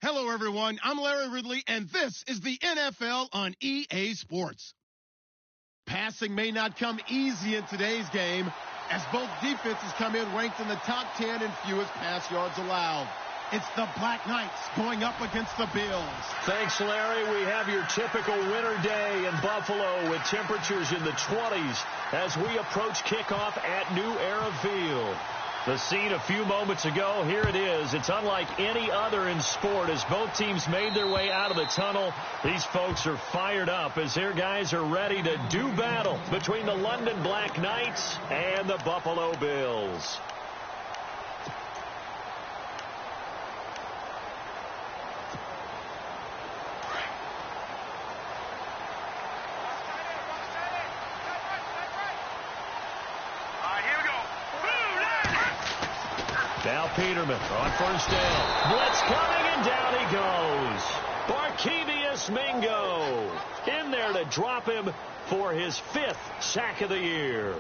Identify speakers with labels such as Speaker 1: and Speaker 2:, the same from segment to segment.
Speaker 1: Hello, everyone. I'm Larry Ridley, and this is the NFL on EA Sports. Passing may not come easy in today's game, as both defenses come in ranked in the top 10 in fewest pass yards allowed. It's the Black Knights going up against the Bills.
Speaker 2: Thanks, Larry. We have your typical winter day in Buffalo with temperatures in the 20s as we approach kickoff at New Era Field. The scene a few moments ago, here it is. It's unlike any other in sport as both teams made their way out of the tunnel. These folks are fired up as their guys are ready to do battle between the London Black Knights and the Buffalo Bills. Now Peterman on first down. Blitz coming, and down he goes. Barkevious Mingo in there to drop him for his 5th sack of the year.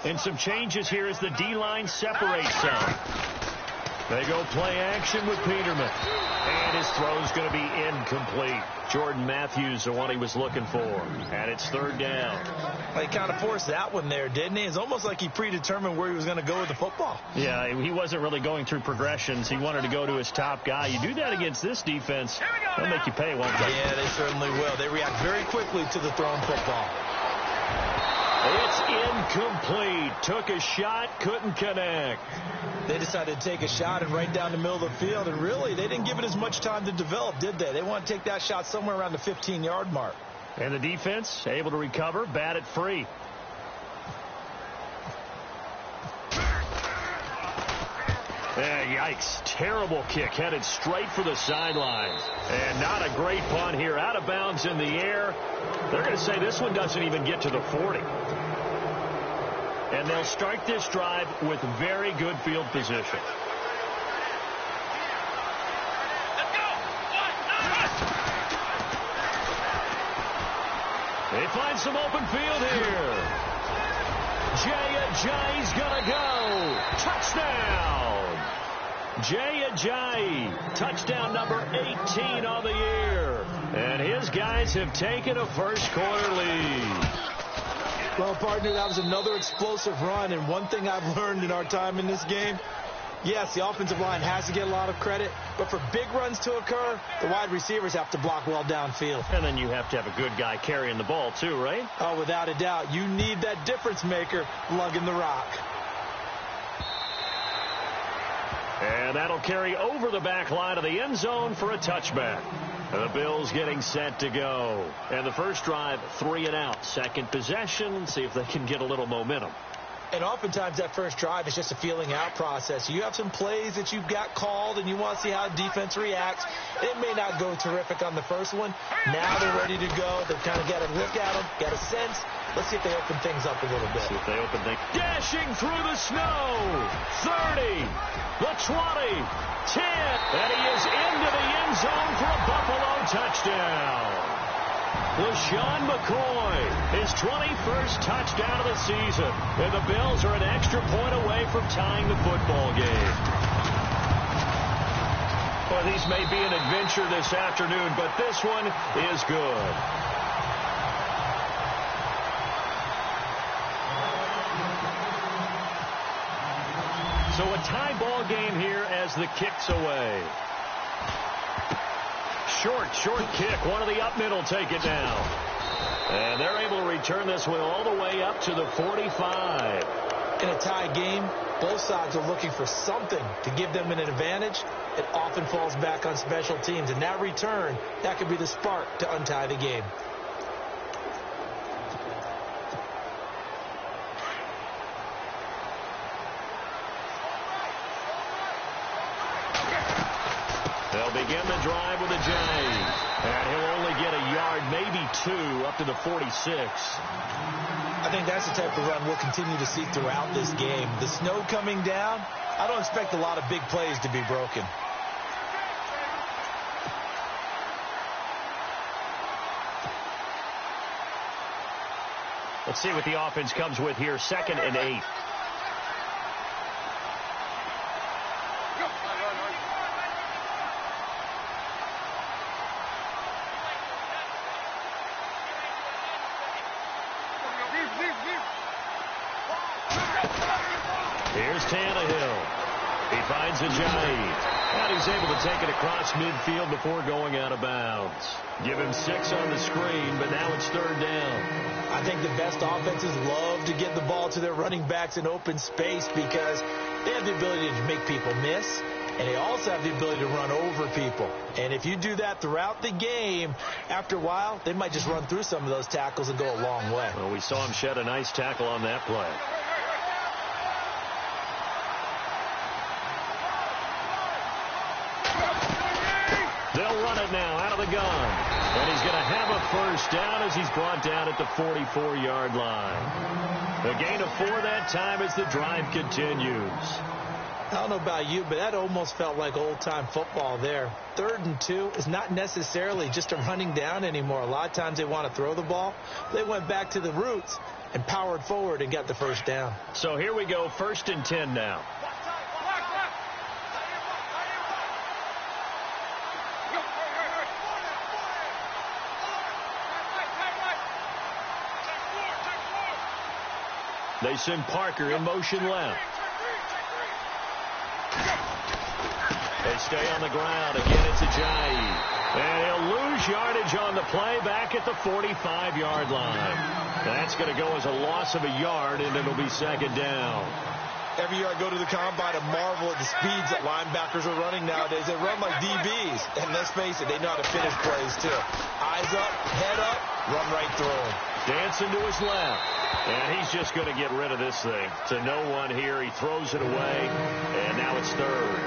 Speaker 2: And some changes here as the D-line separates some. They go play action with Peterman. And his throw's going to be incomplete. Jordan Matthews, the one he was looking for. And it's 3rd down.
Speaker 3: Well, he kind of forced that one there, didn't he? It's almost like he predetermined where he was going to go with the football.
Speaker 2: Yeah, he wasn't really going through progressions. He wanted to go to his top guy. You do that against this defense, they'll make you pay, won't they?
Speaker 3: Yeah, they certainly will. They react very quickly to the thrown football.
Speaker 2: It's incomplete. Took a shot, couldn't connect.
Speaker 3: They decided to take a shot and right down the middle of the field, and really, they didn't give it as much time to develop, did they? They want to take that shot somewhere around the 15-yard mark.
Speaker 2: And the defense able to recover, bat it free. Yikes. Terrible kick headed straight for the sidelines. And not a great punt here. Out of bounds in the air. They're going to say this one doesn't even get to the 40. And they'll start this drive with very good field position. They find some open field here. Jay Ajayi's going to go. Touchdown. Jay Ajayi, touchdown number 18 on the year. And his guys have taken a first-quarter lead.
Speaker 3: Well, partner, that was another explosive run. And one thing I've learned in our time in this game, yes, the offensive line has to get a lot of credit, but for big runs to occur, the wide receivers have to block well downfield.
Speaker 2: And then you have to have a good guy carrying the ball too, right?
Speaker 3: Oh, without a doubt. You need that difference maker lugging the rock.
Speaker 2: And that'll carry over the back line of the end zone for a touchback. The Bills getting set to go. And the first drive, 3 and out. Second possession, see if they can get a little momentum.
Speaker 3: And oftentimes that first drive is just a feeling out process. You have some plays that you've got called and you want to see how defense reacts. It may not go terrific on the first one. Now they're ready to go. They've kind of got a look at them, got a sense. Let's see if they open things up a little bit.
Speaker 2: See if they open things. Dashing through the snow. 30, the 20, 10. And he is into the end zone for a Buffalo touchdown. LaShawn McCoy, his 21st touchdown of the season. And the Bills are an extra point away from tying the football game. Well, these may be an adventure this afternoon, but this one is good. So a tie ball game here as the kick's away. Short kick. One of the up middle take it down. And they're able to return this one all the way up to the 45.
Speaker 3: In a tie game, both sides are looking for something to give them an advantage. It often falls back on special teams. And that return, that could be the spark to untie the game.
Speaker 2: They'll begin the drive with Ajayi. And he'll only get a yard, maybe 2, up to the 46.
Speaker 3: I think that's the type of run we'll continue to see throughout this game. The snow coming down, I don't expect a lot of big plays to be broken.
Speaker 2: Let's see what the offense comes with here. 2nd and 8. Here's Tannehill. He finds Ajayi. And he's able to take it across midfield before going out of bounds. Give him 6 on the screen, but now it's 3rd down.
Speaker 3: I think the best offenses love to get the ball to their running backs in open space because they have the ability to make people miss, and they also have the ability to run over people. And if you do that throughout the game, after a while, they might just run through some of those tackles and go a long way.
Speaker 2: Well, we saw him shed a nice tackle on that play. They'll run it now out of the gun. And he's going to have a 1st down as he's brought down at the 44-yard line. A gain of 4 that time as the drive continues.
Speaker 3: I don't know about you, but that almost felt like old-time football there. 3rd and 2 is not necessarily just a running down anymore. A lot of times they want to throw the ball. They went back to the roots and powered forward and got the 1st down.
Speaker 2: So here we go, 1st and 10 now. They send Parker in motion left. They stay on the ground. Again, it's Ajayi. And he'll lose yardage on the play back at the 45-yard line. That's going to go as a loss of a yard, and it'll be 2nd down.
Speaker 3: Every year I go to the combine and marvel at the speeds that linebackers are running nowadays. They run like DBs. And let's face it, they know how to finish plays, too. Eyes up, head up, run right through them.
Speaker 2: Dancing to his left. And he's just going to get rid of this thing. To no one here. He throws it away. And now it's 3rd.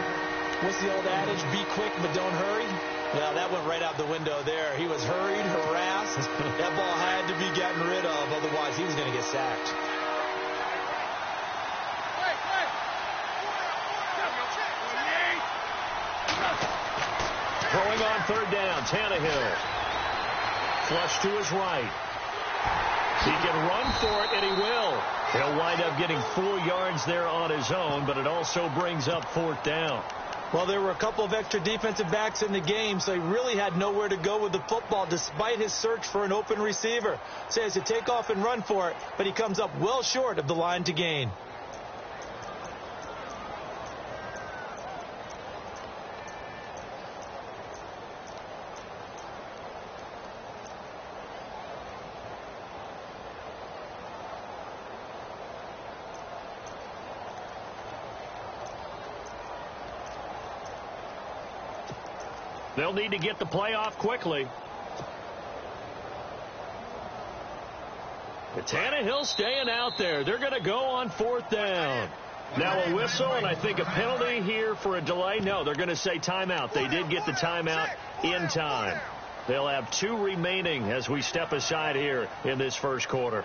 Speaker 3: What's the old adage? Be quick, but don't hurry. Well, that went right out the window there. He was hurried, harassed. That ball had to be gotten rid of. Otherwise, he was going to get sacked.
Speaker 2: Throwing on 3rd down, Tannehill. Flush to his right. He can run for it, and he will. He'll wind up getting 4 yards there on his own, but it also brings up 4th down.
Speaker 3: Well, there were a couple of extra defensive backs in the game, so he really had nowhere to go with the football despite his search for an open receiver. So he has to take off and run for it, but he comes up well short of the line to gain.
Speaker 2: They'll need to get the play off quickly. Tannehill staying out there. They're going to go on 4th down. Now a whistle and I think a penalty here for a delay. No, they're going to say timeout. They did get the timeout in time. They'll have 2 remaining as we step aside here in this 1st quarter.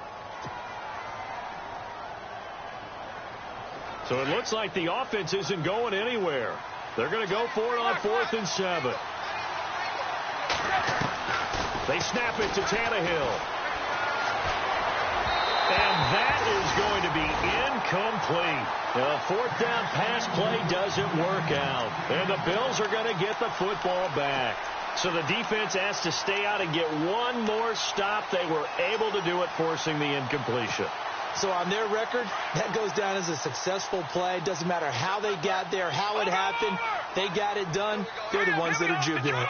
Speaker 2: So it looks like the offense isn't going anywhere. They're going to go for it on 4th and 7. They snap it to Tannehill. And that is going to be incomplete. The 4th down pass play doesn't work out. And the Bills are going to get the football back. So the defense has to stay out and get one more stop. They were able to do it, forcing the incompletion.
Speaker 3: So on their record, that goes down as a successful play. Doesn't matter how they got there, how it happened. They got it done. They're the ones that are jubilant.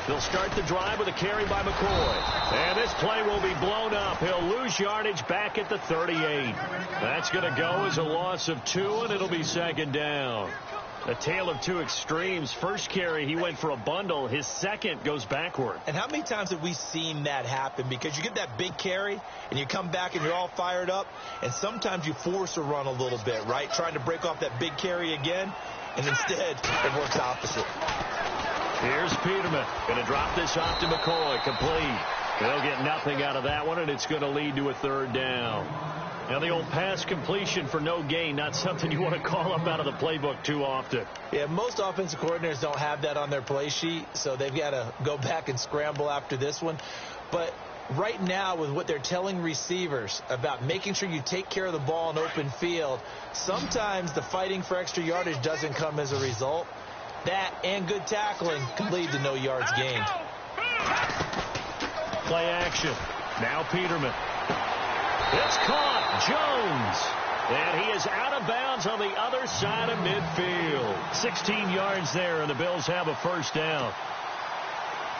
Speaker 2: They'll start the drive with a carry by McCoy. And this play will be blown up. He'll lose yardage back at the 38. That's going to go as a loss of 2, and it'll be 2nd down. A tale of 2 extremes. First carry, he went for a bundle. His second goes backward.
Speaker 3: And how many times have we seen that happen? Because you get that big carry, and you come back and you're all fired up, and sometimes you force a run a little bit, right? Trying to break off that big carry again, and instead it works opposite.
Speaker 2: Here's Peterman. Going to drop this off to McCoy. Complete. They'll get nothing out of that one, and it's going to lead to a 3rd down. Now, the old pass completion for no gain, not something you want to call up out of the playbook too often.
Speaker 3: Yeah, most offensive coordinators don't have that on their play sheet, so they've got to go back and scramble after this one. But right now with what they're telling receivers about making sure you take care of the ball in open field, sometimes the fighting for extra yardage doesn't come as a result. That and good tackling could lead to no yards gained.
Speaker 2: Play action. Now Peterman. It's caught. Jones. And he is out of bounds on the other side of midfield. 16 yards there, and the Bills have a first down.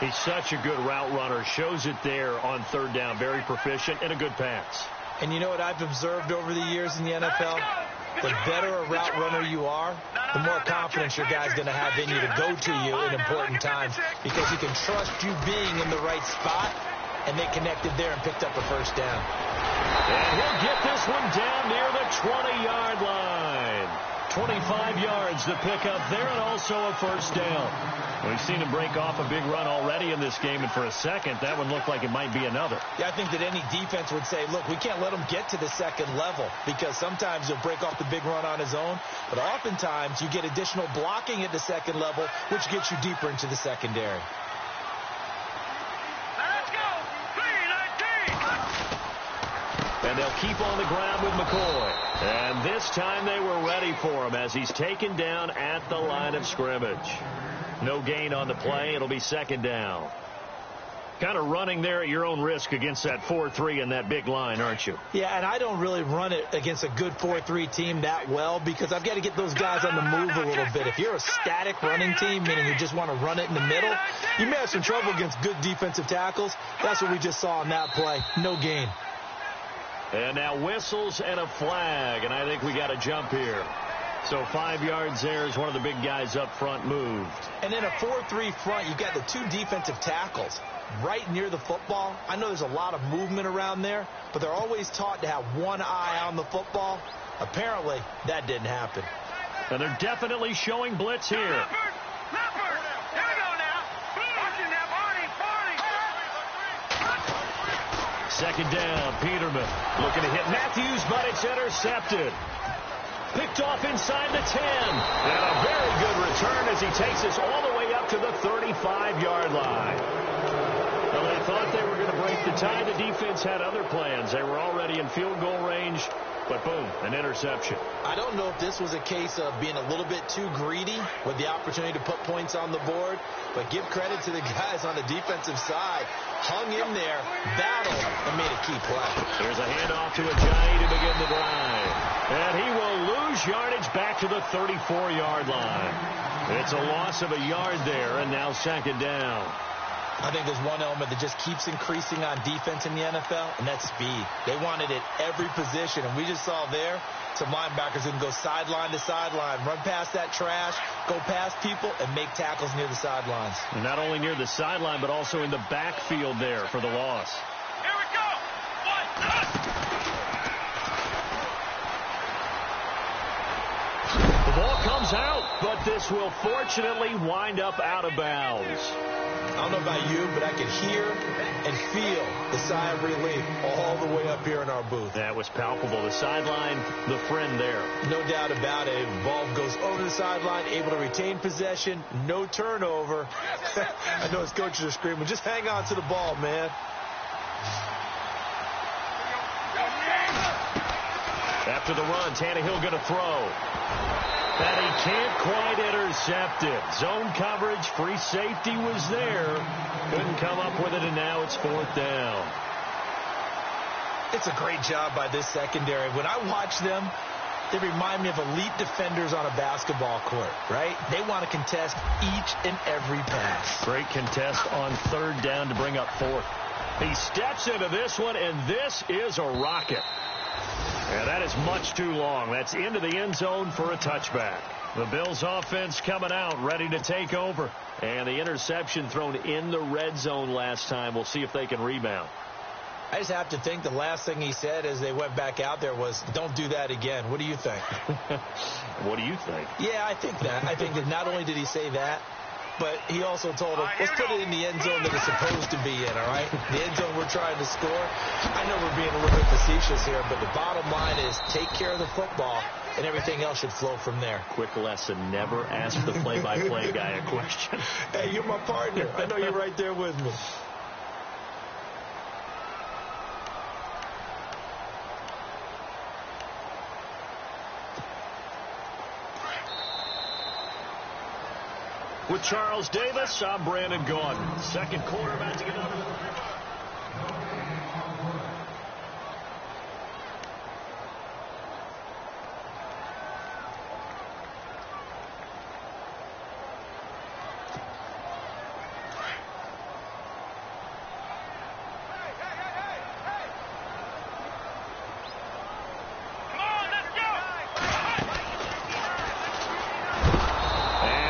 Speaker 2: He's such a good route runner. Shows it there on third down. Very proficient and a good pass.
Speaker 3: And you know what I've observed over the years in the NFL? The better a route runner you are, the more confidence your guy's going to have in you to go to you in important times because he can trust you being in the right spot, and they connected there and picked up a first down.
Speaker 2: And he'll get this one down near the 20-yard line. 25 yards to pick up there and also a first down. We've seen him break off a big run already in this game, and for a second, that one looked like it might be another.
Speaker 3: Yeah, I think that any defense would say, look, we can't let him get to the second level because sometimes he'll break off the big run on his own, but oftentimes you get additional blocking at the second level, which gets you deeper into the secondary.
Speaker 2: And they'll keep on the ground with McCoy. And this time they were ready for him as he's taken down at the line of scrimmage. No gain on the play. It'll be second down. Kind of running there at your own risk against that 4-3 and that big line, aren't you?
Speaker 3: Yeah, and I don't really run it against a good 4-3 team that well because I've got to get those guys on the move a little bit. If you're a static running team, meaning you just want to run it in the middle, you may have some trouble against good defensive tackles. That's what we just saw on that play. No gain.
Speaker 2: And now whistles and a flag, and I think we got a jump here. So 5 yards there as one of the big guys up front moved.
Speaker 3: And in a 4-3 front, you've got the two defensive tackles right near the football. I know there's a lot of movement around there, but they're always taught to have one eye on the football. Apparently, that didn't happen.
Speaker 2: And they're definitely showing blitz here. Second down, Peterman looking to hit Matthews, but it's intercepted. Picked off inside the 10. And a very good return as he takes us all the way up to the 35-yard line. Well, they thought they were going to break the tie. The defense had other plans. They were already in field goal range, but boom, an interception.
Speaker 3: I don't know if this was a case of being a little bit too greedy with the opportunity to put points on the board, but give credit to the guys on the defensive side. Hung in there, battled, and made a key play.
Speaker 2: Here's a handoff to Ajayi to begin the drive. And he will lose yardage back to the 34-yard line. It's a loss of a yard there, and now second down.
Speaker 3: I think there's one element that just keeps increasing on defense in the NFL, and that's speed. They want it at every position, and we just saw there some linebackers who can go sideline to sideline, run past that trash, go past people, and make tackles near the sidelines.
Speaker 2: And not only near the sideline, but also in the backfield there for the loss.
Speaker 4: Here we go.
Speaker 2: The ball comes out, but this will fortunately wind up out of bounds.
Speaker 3: I don't know about you, but I can hear and feel the sigh of relief all the way up here in our booth.
Speaker 2: That was palpable. The sideline, the friend there.
Speaker 3: No doubt about it. Ball goes over the sideline, able to retain possession, no turnover. I know his coaches are screaming, just hang on to the ball, man.
Speaker 2: After the run, Tannehill going to throw. And he can't quite intercept it. Zone coverage, free safety was there. Couldn't come up with it, and now it's fourth down.
Speaker 3: It's a great job by this secondary. When I watch them, they remind me of elite defenders on a basketball court, right? They want to contest each and every pass.
Speaker 2: Great contest on third down to bring up fourth. He steps into this one, and this is a rocket. And that is much too long. That's into the end zone for a touchback. The Bills offense coming out, ready to take over. And the interception thrown in the red zone last time. We'll see if they can rebound.
Speaker 3: I just have to think the last thing he said as they went back out there was, don't do that again. What do you think?
Speaker 2: What do you think?
Speaker 3: Yeah, I think that. I think that not only did he say that, but he also told him, let's put it in the end zone that it's supposed to be in, all right? The end zone we're trying to score. I know we're being a little bit facetious here, but the bottom line is take care of the football, and everything else should flow from there.
Speaker 2: Quick lesson, never ask the play-by-play guy a question.
Speaker 3: Hey, you're my partner. I know you're right there with me.
Speaker 2: With Charles Davis, I'm Brandon Gaudin. Second quarter, about to get another.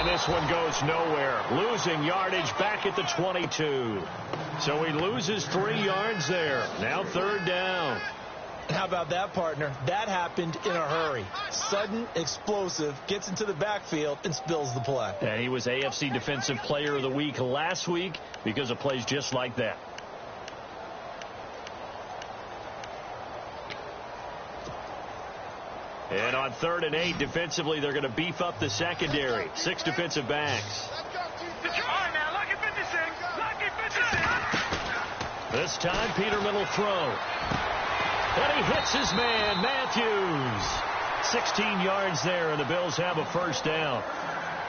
Speaker 2: This one goes nowhere. Losing yardage back at the 22. So he loses 3 yards there. Now third down.
Speaker 3: How about that, partner? That happened in a hurry. Sudden, explosive, gets into the backfield, and spills the play.
Speaker 2: And he was AFC Defensive Player of the Week last week because of plays just like that. And on 3rd and 8, defensively, they're going to beef up the secondary. 6 defensive backs. This time, Peterman will throw. And he hits his man, Matthews. 16 yards there, and the Bills have a first down.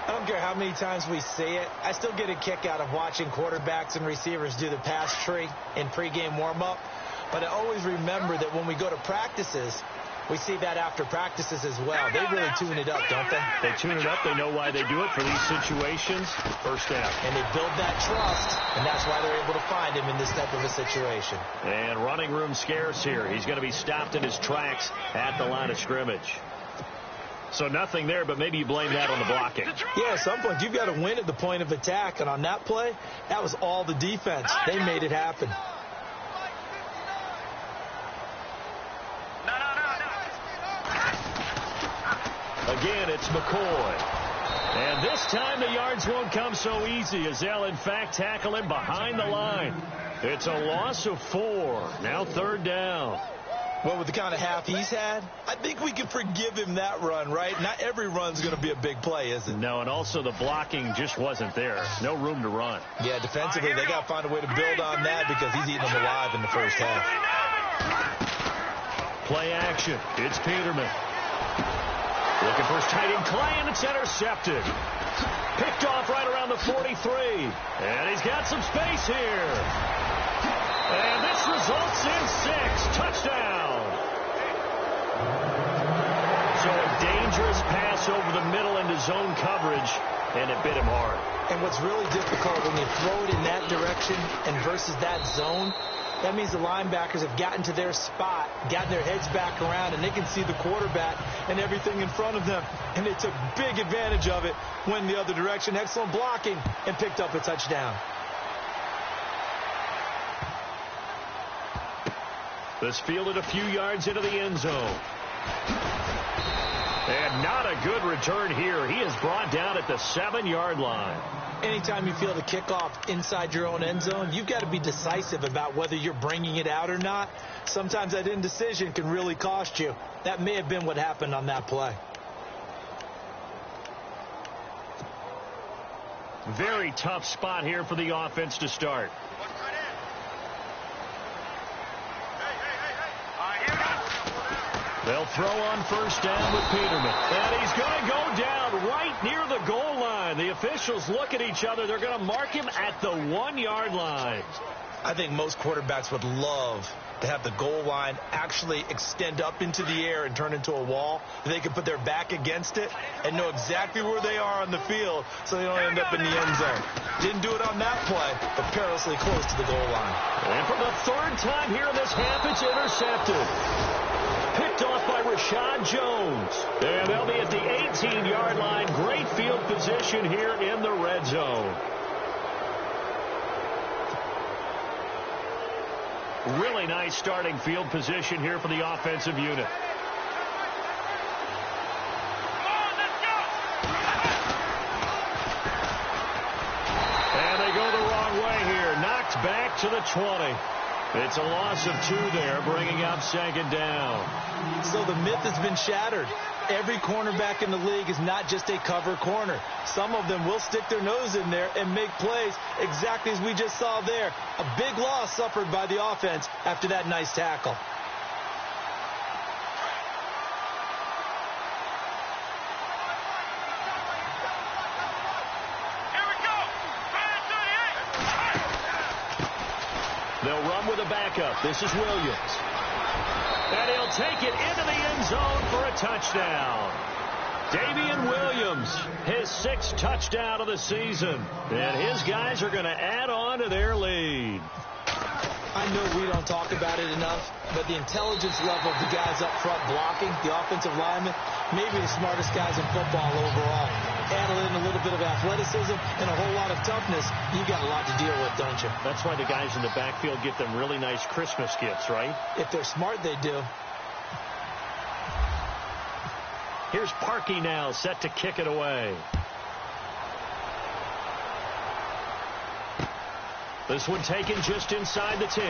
Speaker 3: I don't care how many times we see it. I still get a kick out of watching quarterbacks and receivers do the pass tree in pregame warm-up. But I always remember that when we go to practices, we see that after practices as well. They really tune it up, don't they?
Speaker 2: They tune it up. They know why they do it for these situations. First down.
Speaker 3: And they build that trust, and that's why they're able to find him in this type of a situation.
Speaker 2: And running room scarce here. He's going to be stopped in his tracks at the line of scrimmage. So nothing there, but maybe you blame that on the blocking.
Speaker 3: Yeah, at some point, you've got to win at the point of attack. And on that play, that was all the defense. They made it happen.
Speaker 2: Again, it's McCoy. And this time the yards won't come so easy as they'll, in fact, tackle him behind the line. It's a loss of 4. Now third down.
Speaker 3: Well, with the kind of half he's had, I think we can forgive him that run, right? Not every run's going to be a big play, is it?
Speaker 2: No, and also the blocking just wasn't there. No room to run.
Speaker 3: Yeah, defensively, they got to find a way to build on that because he's eating them alive in the first half.
Speaker 2: Play action. It's Peterman. Looking for his tight end, Clay, and it's intercepted. Picked off right around the 43. And he's got some space here. And this results in 6. Touchdown. So a dangerous pass over the middle into zone coverage, and it bit him hard.
Speaker 3: And what's really difficult when you throw it in that direction and versus that zone, that means the linebackers have gotten to their spot, gotten their heads back around, and they can see the quarterback and everything in front of them. And they took big advantage of it, went the other direction. Excellent blocking, and picked up a touchdown.
Speaker 2: This fielded a few yards into the end zone. And not a good return here. He is brought down at the 7-yard line.
Speaker 3: Anytime you feel the kickoff inside your own end zone, you've got to be decisive about whether you're bringing it out or not. Sometimes that indecision can really cost you. That may have been what happened on that play.
Speaker 2: Very tough spot here for the offense to start. They'll throw on first down with Peterman. And he's going to go down right near the goal line. The officials look at each other. They're going to mark him at the 1-yard line.
Speaker 3: I think most quarterbacks would love to have the goal line actually extend up into the air and turn into a wall. They can put their back against it and know exactly where they are on the field so they don't end up in the end zone. Didn't do it on that play, but perilously close to the goal line.
Speaker 2: And for the 3rd time here in this half, it's intercepted. Picked off by Rashad Jones. And they'll be at the 18-yard line. Great field position here in the red zone. Really nice starting field position here for the offensive unit. And they go the wrong way here. Knocked back to the 20. It's a loss of 2 there, bringing up 2nd down.
Speaker 3: So the myth has been shattered. Every cornerback in the league is not just a cover corner. Some of them will stick their nose in there and make plays exactly as we just saw there. A big loss suffered by the offense after that nice tackle.
Speaker 4: Here
Speaker 2: with a backup. This is Williams. And he'll take it into the end zone for a touchdown. Damian Williams, his 6th touchdown of the season. And his guys are going to add on to their lead.
Speaker 3: I know we don't talk about it enough, but the intelligence level of the guys up front blocking, the offensive linemen, maybe the smartest guys in football overall. Add in a little bit of athleticism and a whole lot of toughness, you got a lot to deal with, don't you?
Speaker 2: That's why the guys in the backfield get them really nice Christmas gifts, right?
Speaker 3: If they're smart, they do.
Speaker 2: Here's Parkey now, set to kick it away. This one taken just inside the 10.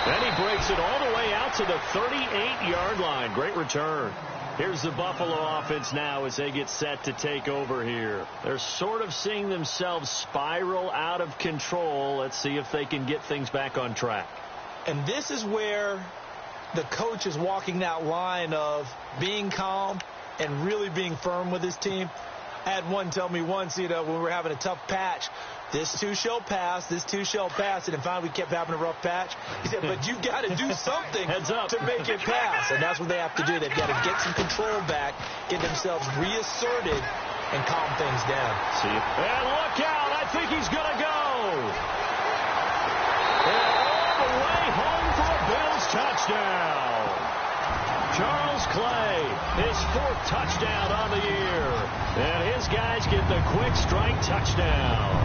Speaker 2: Then he breaks it all the way out to the 38-yard line. Great return. Here's the Buffalo offense now as they get set to take over here. They're sort of seeing themselves spiral out of control. Let's see if they can get things back on track.
Speaker 3: And this is where the coach is walking that line of being calm and really being firm with his team. I had one tell me once, when we were having a tough patch, this too shall pass, this too shall pass, and then finally we kept having a rough patch. He said, but you've got to do something to make it pass, and that's what they have to do. They've got to get some control back, get themselves reasserted, and calm things down.
Speaker 2: See you. And look out, I think he's going to go. And all the way home for a Bills touchdown. Charles Clay, his 4th touchdown on the year. And his guys get the quick strike touchdown.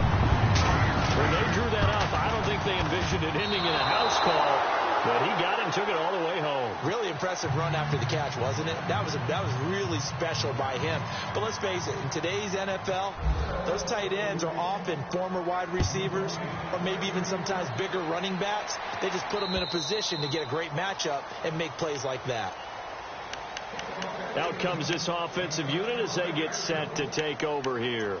Speaker 2: When they drew that up, I don't think they envisioned it ending in a house call, but he got it and took it all the way home.
Speaker 3: Really impressive run after the catch, wasn't it? That was really special by him. But let's face it, in today's NFL, those tight ends are often former wide receivers or maybe even sometimes bigger running backs. They just put them in a position to get a great matchup and make plays like that.
Speaker 2: Out comes this offensive unit as they get set to take over here.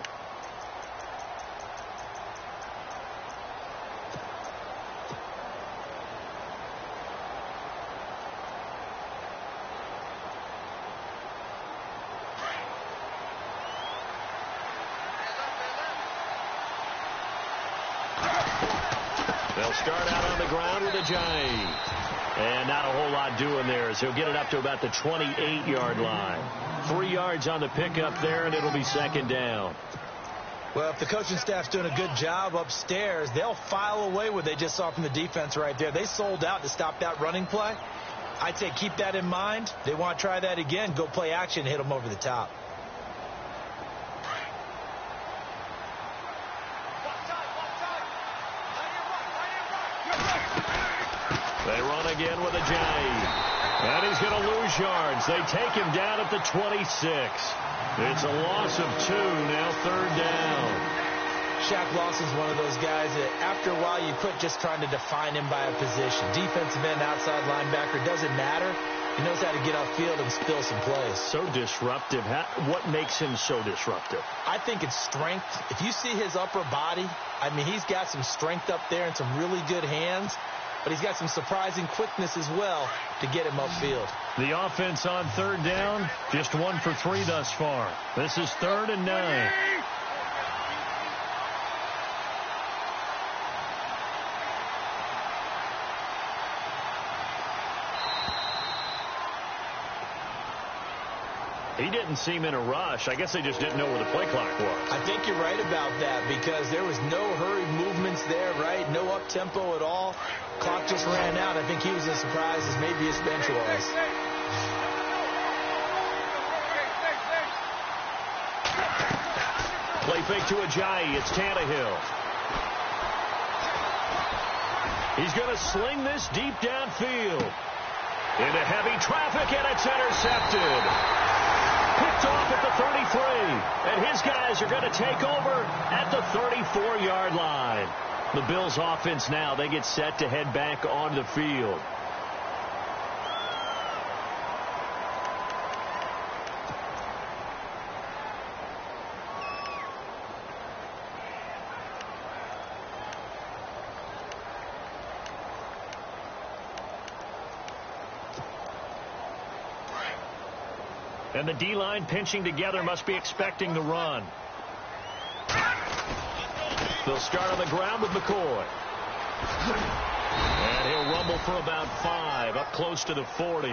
Speaker 2: They'll start out on the ground with Ajayi. And not a whole lot doing there as he'll get it up to about the 28-yard line. 3 yards on the pickup there, and it'll be 2nd down.
Speaker 3: Well, if the coaching staff's doing a good job upstairs, they'll file away what they just saw from the defense right there. They sold out to stop that running play. I'd say keep that in mind. They want to try that again. Go play action, hit them over the top.
Speaker 2: They run again with Ajayi. And he's going to lose yards. They take him down at the 26. It's a loss of 2, now 3rd down.
Speaker 3: Shaq Lawson's one of those guys that after a while you quit just trying to define him by a position. Defensive end, outside linebacker, doesn't matter. He knows how to get upfield and spill some plays.
Speaker 2: So disruptive. What makes him so disruptive?
Speaker 3: I think it's strength. If you see his upper body, I mean, he's got some strength up there and some really good hands. But he's got some surprising quickness as well to get him upfield.
Speaker 2: The offense on 3rd down, just 1 for 3 thus far. This is 3rd and 9. He didn't seem in a rush. I guess they just didn't know where the play clock was.
Speaker 3: I think you're right about that because there was no hurried movements there, right? No up-tempo at all. Clock just ran out. I think he was as surprised as maybe his bench was.
Speaker 2: Play fake to Ajayi. It's Tannehill. He's going to sling this deep downfield. Into heavy traffic, and it's intercepted. Picked off at the 33, and his guys are going to take over at the 34-yard line. The Bills offense now, they get set to head back onto the field. And the D-line pinching together must be expecting the run. They'll start on the ground with McCoy. And he'll rumble for about 5, up close to the 40.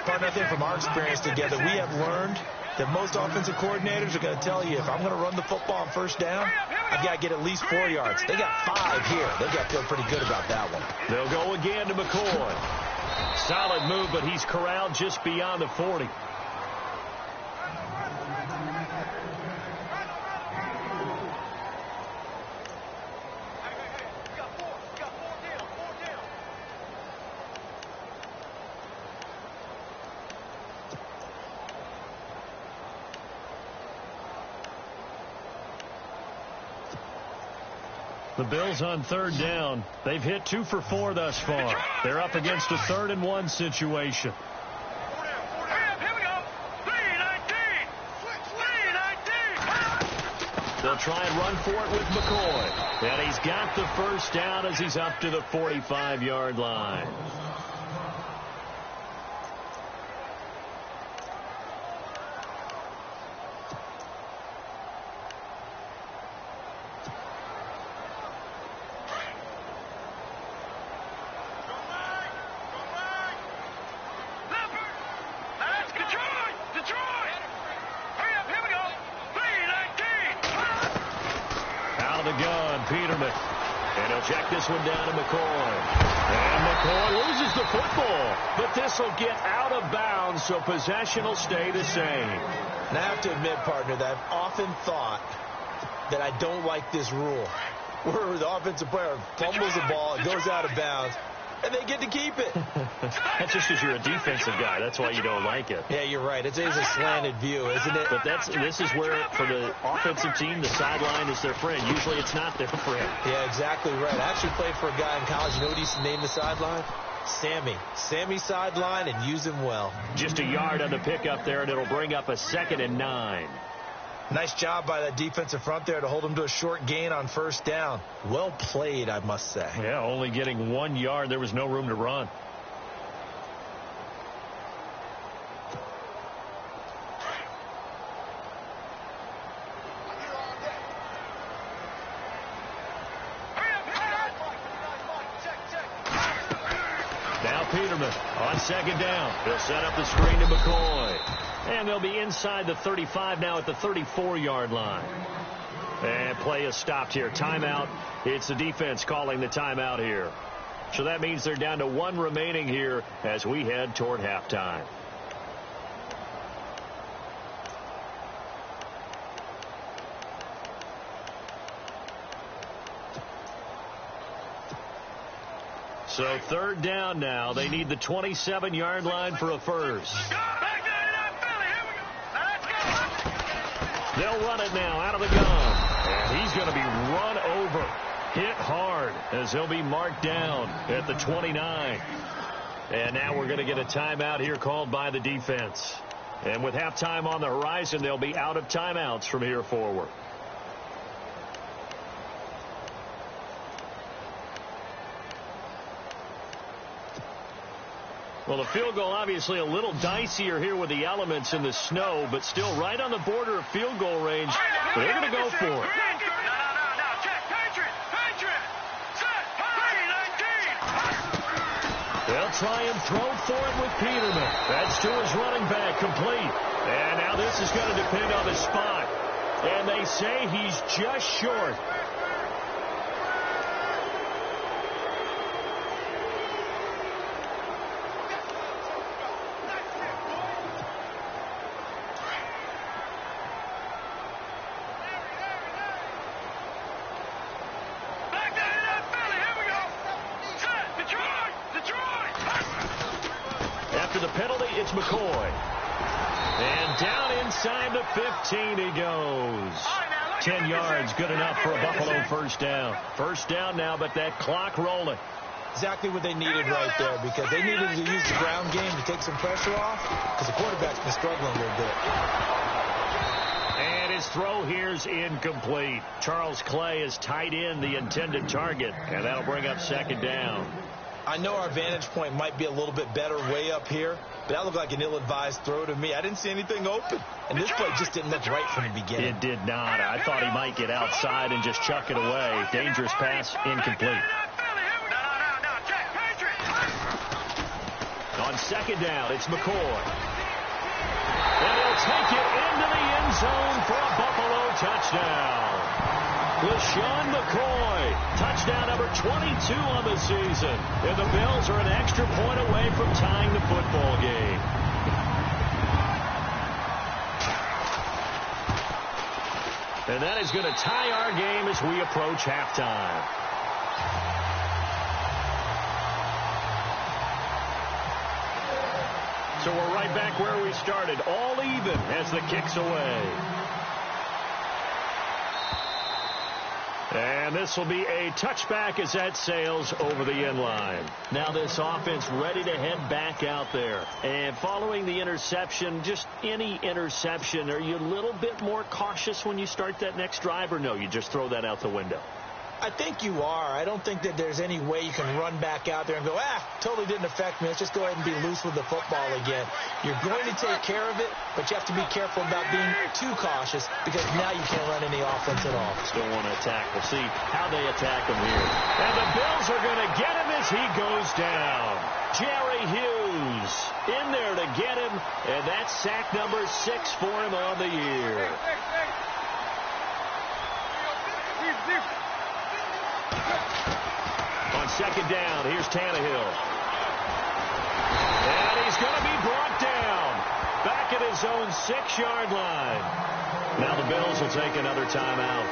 Speaker 3: Partner, I think from our experience together, we have learned that most offensive coordinators are going to tell you, if I'm going to run the football on first down, I've got to get at least 4 yards. They got 5 here. They've got to feel pretty good about that one.
Speaker 2: They'll go again to McCoy. Solid move, but he's corralled just beyond the 40. The Bills on third down. They've hit 2 for 4 thus far. They're up against a 3rd and 1 situation. They'll try and run for it with McCoy. And he's got the first down as he's up to the 45-yard line. Check this one down to McCoy. And McCoy loses the football. But this will get out of bounds, so possession will stay the same.
Speaker 3: And I have to admit, partner, that I've often thought that I don't like this rule, where the offensive player fumbles the ball, it goes out of bounds, and they get to keep it.
Speaker 2: That's just because you're a defensive guy. That's why you don't like it.
Speaker 3: Yeah, you're right. It's a slanted view, isn't it?
Speaker 2: But this is where, for the offensive team, the sideline is their friend. Usually it's not their friend.
Speaker 3: Yeah, exactly right. I actually played for a guy in college. You know what he used to name the sideline? Sammy. Sammy sideline, and use him well.
Speaker 2: Just a yard on the pickup there, and it'll bring up a 2nd and 9.
Speaker 3: Nice job by that defensive front there to hold him to a short gain on first down. Well played, I must say.
Speaker 2: Yeah, only getting 1 yard. There was no room to run. Now Peterman on 2nd down. He'll set up the screen to McCoy. And they'll be inside the 35 now at the 34-yard line. And play is stopped here. Timeout. It's the defense calling the timeout here. So that means they're down to 1 remaining here as we head toward halftime. So 3rd down now. They need the 27-yard line for a first. They'll run it now out of the gun. And he's going to be run over. Hit hard as he'll be marked down at the 29. And now we're going to get a timeout here called by the defense. And with halftime on the horizon, they'll be out of timeouts from here forward. Well, the field goal obviously a little dicier here with the elements in the snow, but still right on the border of field goal range. They're going to go for it. They'll try and throw for it with Peterman. That's to his running back, complete. And now this is going to depend on the spot. And they say he's just short. It's McCoy. And down inside the 15 he goes. 10 yards, good enough for a Buffalo first down. First down now, but that clock rolling.
Speaker 3: Exactly what they needed right there, because they needed to use the ground game to take some pressure off, because the quarterback's been struggling a little bit.
Speaker 2: And his throw here's incomplete. Charles Clay is tight in the intended target, and that'll bring up 2nd down.
Speaker 3: I know our vantage point might be a little bit better way up here, but that looked like an ill-advised throw to me. I didn't see anything open, and this play just didn't look right from the beginning.
Speaker 2: It did not. I thought he might get outside and just chuck it away. Dangerous pass, incomplete. second down, it's McCoy. And he'll take it into the end zone for a Buffalo touchdown. LeSean McCoy, touchdown number 22 on the season. And the Bills are an extra point away from tying the football game. And that is going to tie our game as we approach halftime. So we're right back where we started, all even as the kick's away. And this will be a touchback as that sails over the end line. Now this offense ready to head back out there. And following the interception, just any interception, are you a little bit more cautious when you start that next drive, or no, you just throw that out the window?
Speaker 3: I think you are. I don't think that there's any way you can run back out there and go, totally didn't affect me. Let's just go ahead and be loose with the football again. You're going to take care of it, but you have to be careful about being too cautious because now you can't run any offense at all.
Speaker 2: Still want to attack. We'll see how they attack him here. And the Bills are going to get him as he goes down. Jerry Hughes in there to get him, and that's sack number 6 for him on the year. On second down, here's Tannehill. And he's going to be brought down back at his own 6-yard line. Now the Bills will take another timeout.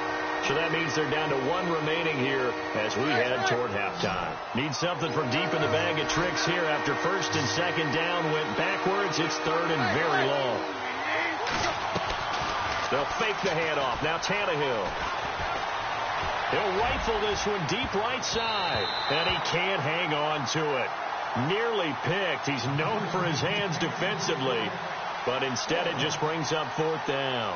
Speaker 2: So that means they're down to 1 remaining here as we head toward halftime. Need something from deep in the bag of tricks here after first and second down went backwards. It's third and very long. They'll fake the handoff. Now Tannehill. He'll rifle this one deep right side, and he can't hang on to it. Nearly picked. He's known for his hands defensively, but instead it just brings up 4th down.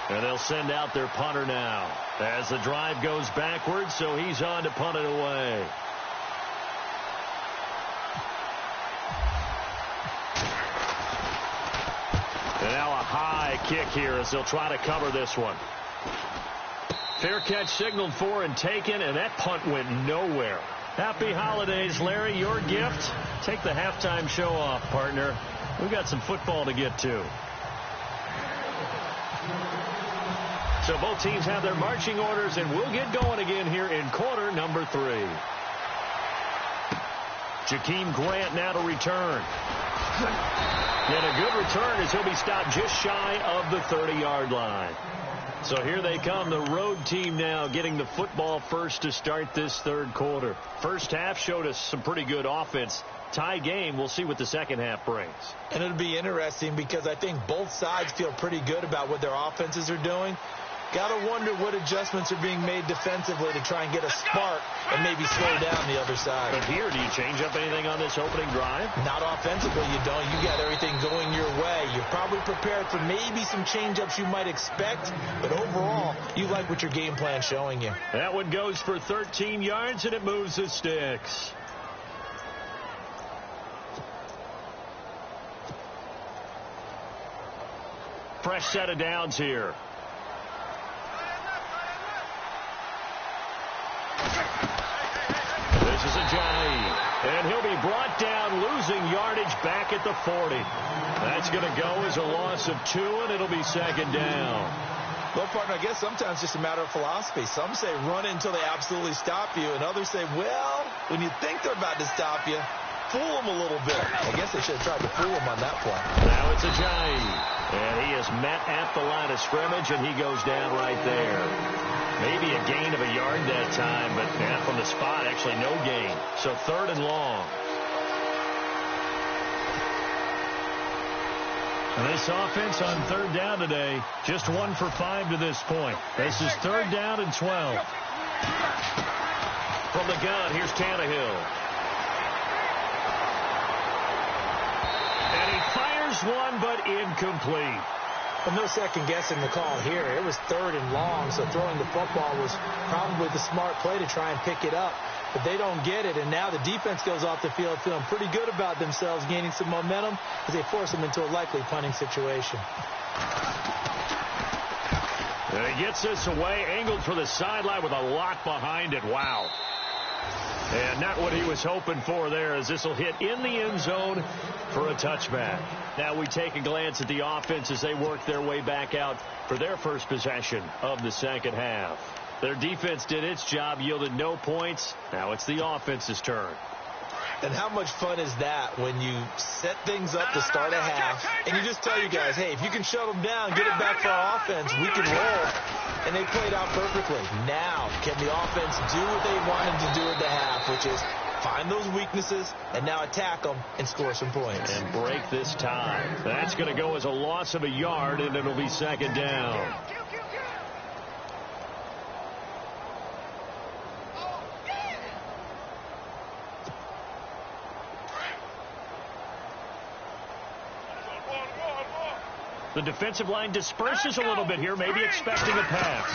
Speaker 2: And they'll send out their punter now as the drive goes backwards, so he's on to punt it away. And now a high kick here as they'll try to cover this one. Fair catch signaled for and taken, and that punt went nowhere. Happy holidays, Larry. Your gift? Take the halftime show off, partner. We've got some football to get to. So both teams have their marching orders, and we'll get going again here in quarter number 3. Jakeem Grant now to return. And a good return as he'll be stopped just shy of the 30-yard line. So here they come, the road team now getting the football first to start this third quarter. First half showed us some pretty good offense. Tie game, we'll see what the second half brings.
Speaker 3: And it'll be interesting because I think both sides feel pretty good about what their offenses are doing. Got to wonder what adjustments are being made defensively to try and get a spark and maybe slow down the other side.
Speaker 2: But here, do you change up anything on this opening drive?
Speaker 3: Not offensively, you don't. You got everything going your way. You're probably prepared for maybe some change-ups you might expect, but overall, you like what your game plan's showing you.
Speaker 2: That one goes for 13 yards, and it moves the sticks. Fresh set of downs here. This is Ajayi, and he'll be brought down, losing yardage back at the 40. That's going to go as a loss of 2, and it'll be second down.
Speaker 3: Well, partner, I guess sometimes it's just a matter of philosophy. Some say run it until they absolutely stop you, and others say, well, when you think they're about to stop you, fool them a little bit. I guess they should have tried to fool them on that play.
Speaker 2: Now it's Ajayi, and he is met at the line of scrimmage, and he goes down right there. Maybe a gain of a yard that time, but from the spot, actually no gain. So third and long. And this offense on third down today, just 1 for 5 to this point. This is third down and 12. From the gun, here's Tannehill. And he fires one, but incomplete.
Speaker 3: Well, no second guessing the call here. It was third and long, so throwing the football was probably the smart play to try and pick it up. But they don't get it, and now the defense goes off the field feeling pretty good about themselves, gaining some momentum as they force them into a likely punting situation.
Speaker 2: And he gets this away, angled for the sideline with a lot behind it. Wow. And not what he was hoping for there, as this will hit in the end zone for a touchback. Now we take a glance at the offense as they work their way back out for their first possession of the second half. Their defense did its job, yielded no points. Now it's the offense's turn.
Speaker 3: And how much fun is that when you set things up to start a half and you just tell you guys, hey, if you can shut them down, get it back for our offense, we can roll. And they played out perfectly. Now, can the offense do what they wanted to do at the half, which is find those weaknesses and now attack them and score some points.
Speaker 2: And break this tie. That's going to go as a loss of a yard, and it'll be second down. The defensive line disperses a little bit here, maybe expecting a pass.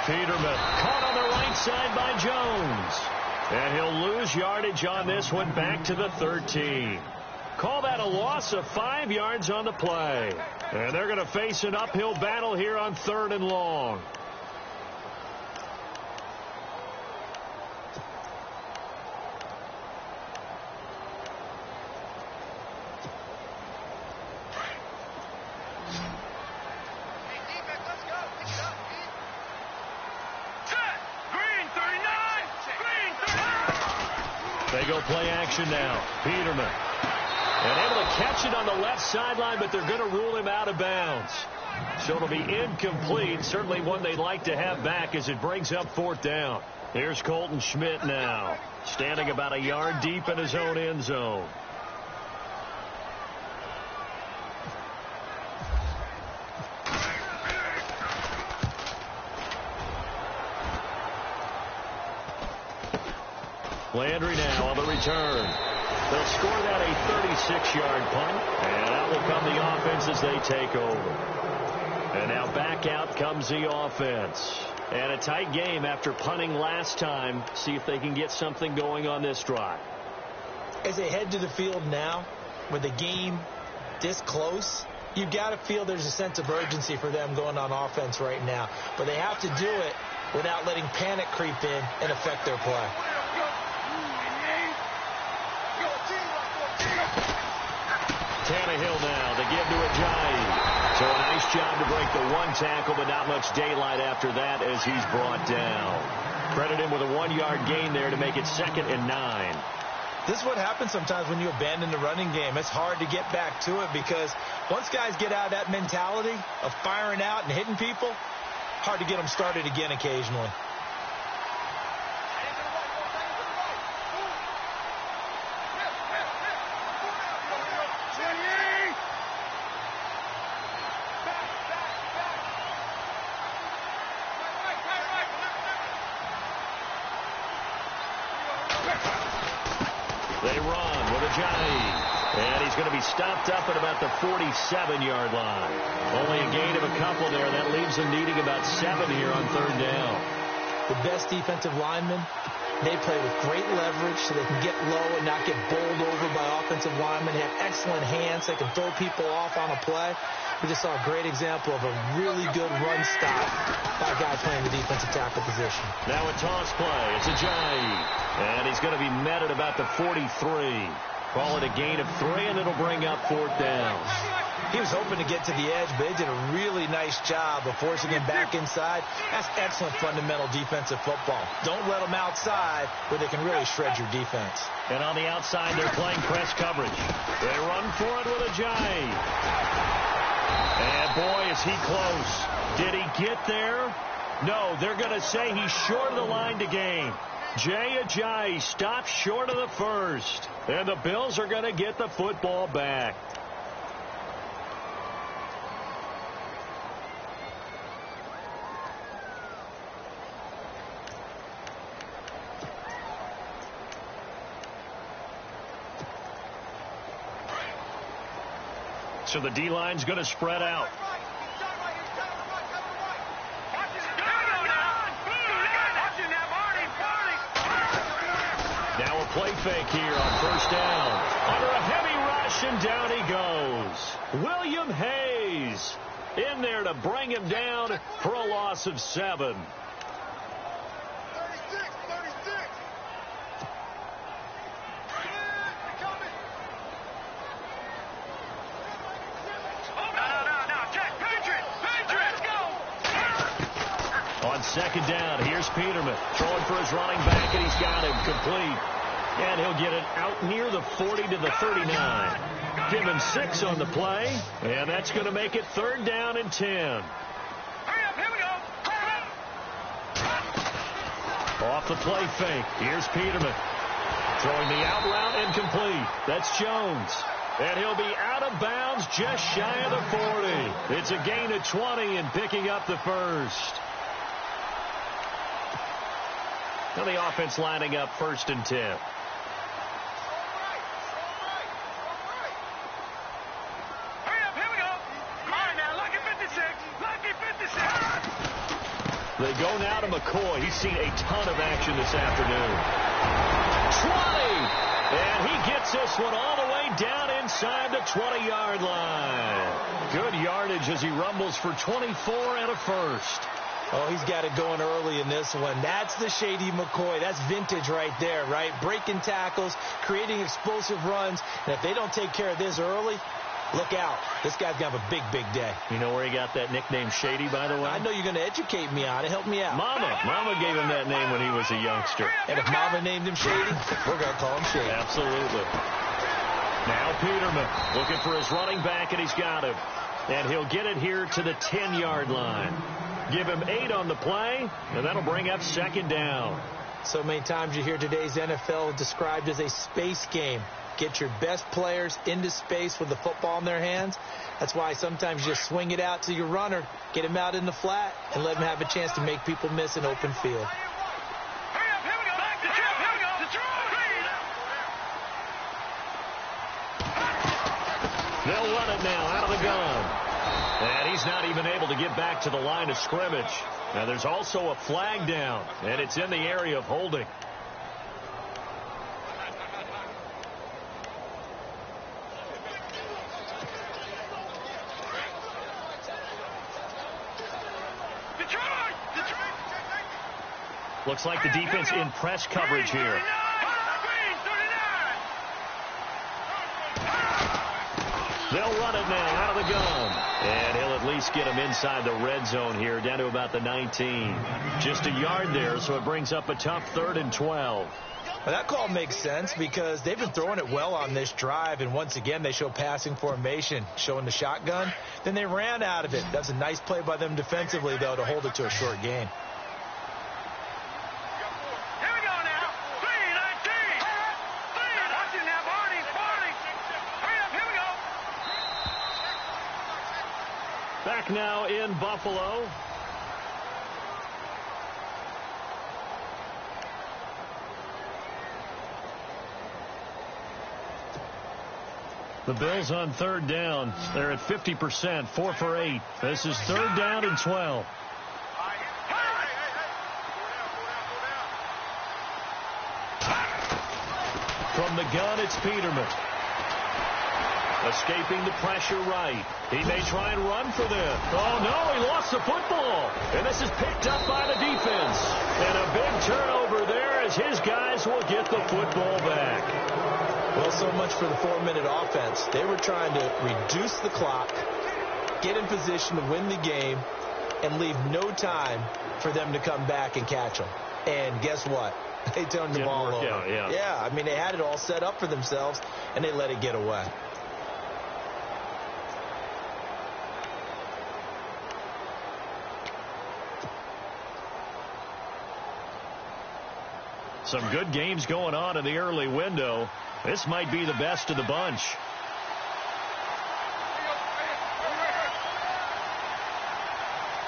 Speaker 2: Peterman caught on the right side by Jones. And he'll lose yardage on this one back to the 13. Call that a loss of 5 yards on the play. And they're going to face an uphill battle here on 3rd and long. They go play action now. Peterman. And able to catch it on the left sideline, but they're going to rule him out of bounds. So it'll be incomplete. Certainly one they'd like to have back as it brings up 4th down. Here's Colton Schmidt now, standing about a yard deep in his own end zone. Landry now on the return. They'll score that a 36-yard punt, and out will come the offense as they take over. And now back out comes the offense. And a tight game after punting last time. See if they can get something going on this drive.
Speaker 3: As they head to the field now, with the game this close, you've got to feel there's a sense of urgency for them going on offense right now. But they have to do it without letting panic creep in and affect their play.
Speaker 2: Tannehill now, they give to Ajayi. So a nice job to break the 1 tackle, but not much daylight after that as he's brought down. Credit him with a 1-yard gain there to make it 2nd and 9.
Speaker 3: This is what happens sometimes when you abandon the running game. It's hard to get back to it because once guys get out of that mentality of firing out and hitting people, hard to get them started again occasionally.
Speaker 2: They run with Ajayi. And he's going to be stopped up at about the 47-yard line. Only a gain of a couple there. That leaves them needing about 7 here on 3rd down.
Speaker 3: The best defensive linemen, they play with great leverage so they can get low and not get bowled over by offensive linemen. They have excellent hands. They can throw people off on a play. We just saw a great example of a really good run stop by a guy playing the defensive tackle position.
Speaker 2: Now a toss play. It's Ajayi. And he's going to be met at about the 43. Call it a gain of 3, and it'll bring up 4th down.
Speaker 3: He was hoping to get to the edge, but they did a really nice job of forcing him back inside. That's excellent fundamental defensive football. Don't let them outside where they can really shred your defense.
Speaker 2: And on the outside, they're playing press coverage. They run for it with Ajayi. And boy, is he close. Did he get there? No, they're going to say he's short of the line to gain. Jay Ajayi stops short of the first. And the Bills are going to get the football back. So the D-line's going to spread out. Now a play fake here on 1st down. Under a heavy rush, and down he goes. William Hayes in there to bring him down for a loss of 7. second down. Here's Peterman throwing for his running back, and he's got him complete. And he'll get it out near the 40 to the 39. Give him 6 on the play, and that's going to make it 3rd down and 10. Off the play fake. Here's Peterman. Throwing the out route incomplete. That's Jones. And he'll be out of bounds just shy of the 40. It's a gain of 20 and picking up the first. Now the offense lining up 1st and 10. They go now to McCoy. He's seen a ton of action this afternoon. 20! And he gets this one all the way down inside the 20-yard line. Good yardage as he rumbles for 24 and a first.
Speaker 3: Oh, he's got it going early in this one. That's the Shady McCoy. That's vintage right there, right? Breaking tackles, creating explosive runs. And if they don't take care of this early, look out. This guy's going to have a big, big day.
Speaker 2: You know where he got that nickname Shady, by the way?
Speaker 3: I know you're going to educate me on it. Help me out.
Speaker 2: Mama gave him that name when he was a youngster.
Speaker 3: And if Mama named him Shady, we're going to call him Shady.
Speaker 2: Absolutely. Now Peterman looking for his running back, and he's got him. And he'll get it here to the 10-yard line. Give him 8 on the play, and that'll bring up 2nd down.
Speaker 3: So many times you hear today's NFL described as a space game. Get your best players into space with the football in their hands. That's why sometimes you just swing it out to your runner, get him out in the flat, and let him have a chance to make people miss an open field.
Speaker 2: They'll run it now out of the gun. And he's not even able to get back to the line of scrimmage. Now there's also a flag down, and it's in the area of holding. Looks like the defense in press coverage here. They'll run it now out of the gun. And he'll at least get him inside the red zone here, down to about the 19. Just a yard there, so it brings up a tough 3rd and 12.
Speaker 3: Well, that call makes sense because they've been throwing it well on this drive, and once again they show passing formation, showing the shotgun. Then they ran out of it. That's a nice play by them defensively, though, to hold it to a short gain. Back now in Buffalo. The Bills on 3rd down. They're at 50%, 4 for 8. This is 3rd down and 12. From the gun, it's Peterman. Escaping the pressure right. He may try and run for this. Oh, no, he lost the football. And this is picked up by the defense. And a big turnover there as his guys will get the football back. Well, so much for the 4-minute offense. They were trying to reduce the clock, get in position to win the game, and leave no time for them to come back and catch them. And guess what? They turned the ball over. Yeah, I mean, they had it all set up for themselves, and they let it get away. Some good games going on in the early window. This might be the best of the bunch.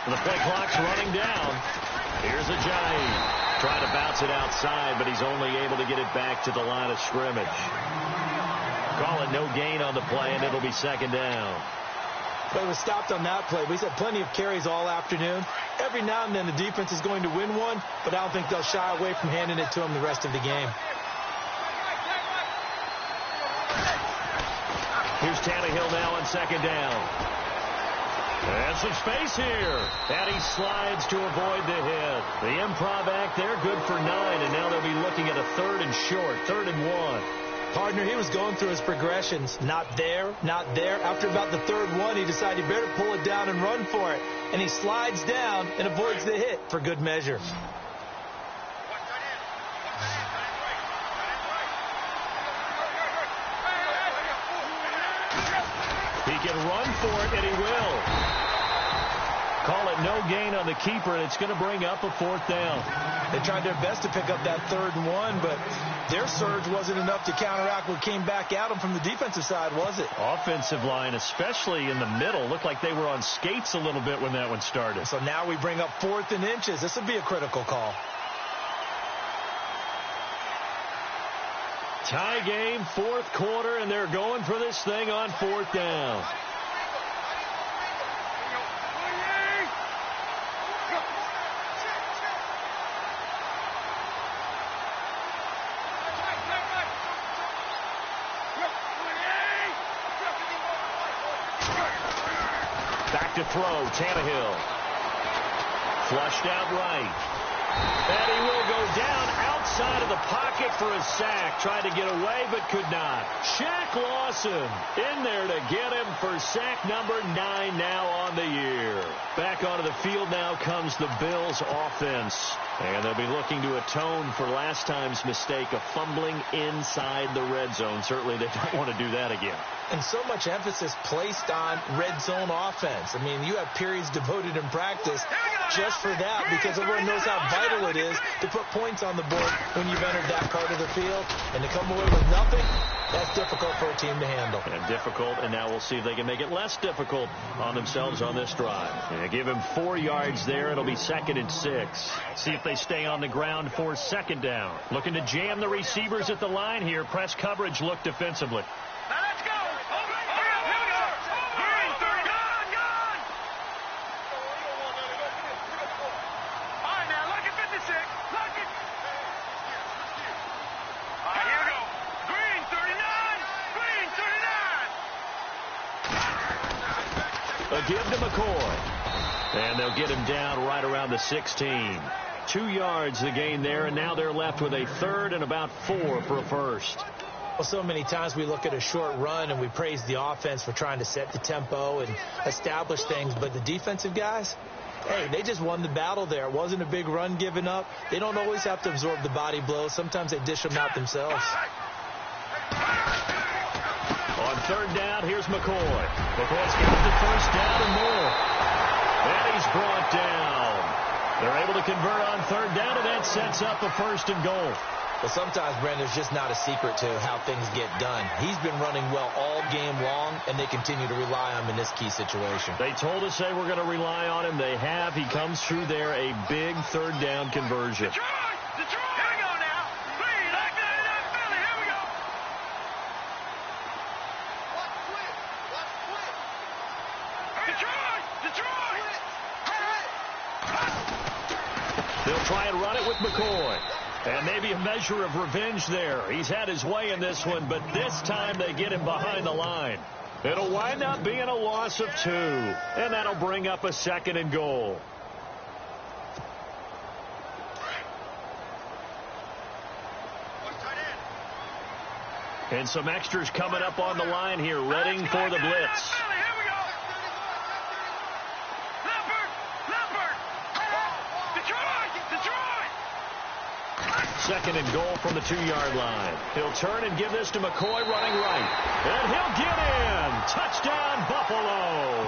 Speaker 3: The play clock's running down. Here's Ajayi. Trying to bounce it outside, but he's only able to get it back to the line of scrimmage. Call it no gain on the play, and it'll be 2nd down. But it was stopped on that play. We've had plenty of carries all afternoon. Every now and then the defense is going to win one, but I don't think they'll shy away from handing it to them the rest of the game. Here's Tannehill now on 2nd down. And some space here. And he slides to avoid the hit. The improv act there, good for 9, and now they'll be looking at a 3rd and short, 3rd and 1. Partner, he was going through his progressions. Not there, not there. After about the third one, he decided he better pull it down and run for it. And he slides down and avoids the hit for good measure.
Speaker 2: He can run for it, and he will. Call it no gain on the keeper, and it's going to bring up a 4th down.
Speaker 3: They tried their best to pick up that 3rd and 1, but their surge wasn't enough to counteract what came back at them from the defensive side, was it?
Speaker 2: Offensive line, especially in the middle, looked like they were on skates a little bit when that one started.
Speaker 3: So now we bring up 4th and inches. This would be a critical call.
Speaker 2: Tie game, 4th quarter, and they're going for this thing on 4th down. Back to throw, Tannehill. Flushed out right. And he will go down outside of the pocket for a sack. Tried to get away, but could not. Shaq Lawson in there to get him for sack number 9 now on the year. Back onto the field now comes the Bills offense. And they'll be looking to atone for last time's mistake of fumbling inside the red zone. Certainly they don't want to do that again.
Speaker 3: And so much emphasis placed on red zone offense. I mean, you have periods devoted in practice just for that, because everyone knows how vital it is to put points on the board when you've entered that part of the field. And to come away with nothing, that's difficult for a team to handle.
Speaker 2: And difficult, and now we'll see if they can make it less difficult on themselves on this drive. And give him 4 yards there. It'll be 2nd and 6. See if they stay on the ground for 2nd down. Looking to jam the receivers at the line here. Press coverage look defensively.
Speaker 4: Now let's go.
Speaker 2: A give to McCoy. And they'll get him down right around the 16. 2 yards the gain there, and now they're left with a 3rd and about 4 for a 1st.
Speaker 3: Well, so many times we look at a short run and we praise the offense for trying to set the tempo and establish things, but the defensive guys, hey, they just won the battle there. It wasn't a big run given up. They don't always have to absorb the body blows. Sometimes they dish them out themselves.
Speaker 2: On 3rd down, here's McCoy. McCoy's got the 1st down and more. And he's brought down. They're able to convert on 3rd down, and that sets up a 1st and goal.
Speaker 3: Well, sometimes, Brent, there's just not a secret to how things get done. He's been running well all game long, and they continue to rely on him in this key situation.
Speaker 2: They told us they were going to rely on him. They have. He comes through there, a big 3rd down conversion.
Speaker 4: Detroit! Here we go now. Three, like that in Philly. Here we go. Detroit!
Speaker 2: They'll try and run it with McCoy. And maybe a measure of revenge there. He's had his way in this one, but this time they get him behind the line. It'll wind up being a loss of 2. And that'll bring up a 2nd and goal. And some extras coming up on the line here, readying for the blitz. Second and goal from the 2-yard line. He'll turn and give this to McCoy running right. And he'll get in. Touchdown, Buffalo.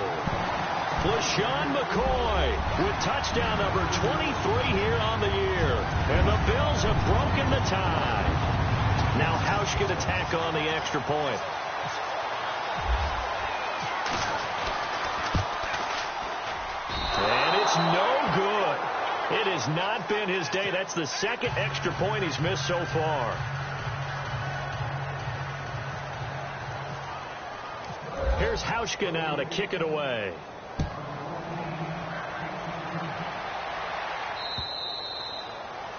Speaker 2: LaShawn McCoy with touchdown number 23 here on the year. And the Bills have broken the tie. Now Hauschka to tack on the extra point. And it's no good. It has not been his day. That's the 2nd extra point he's missed so far. Here's Hauschka now to kick it away.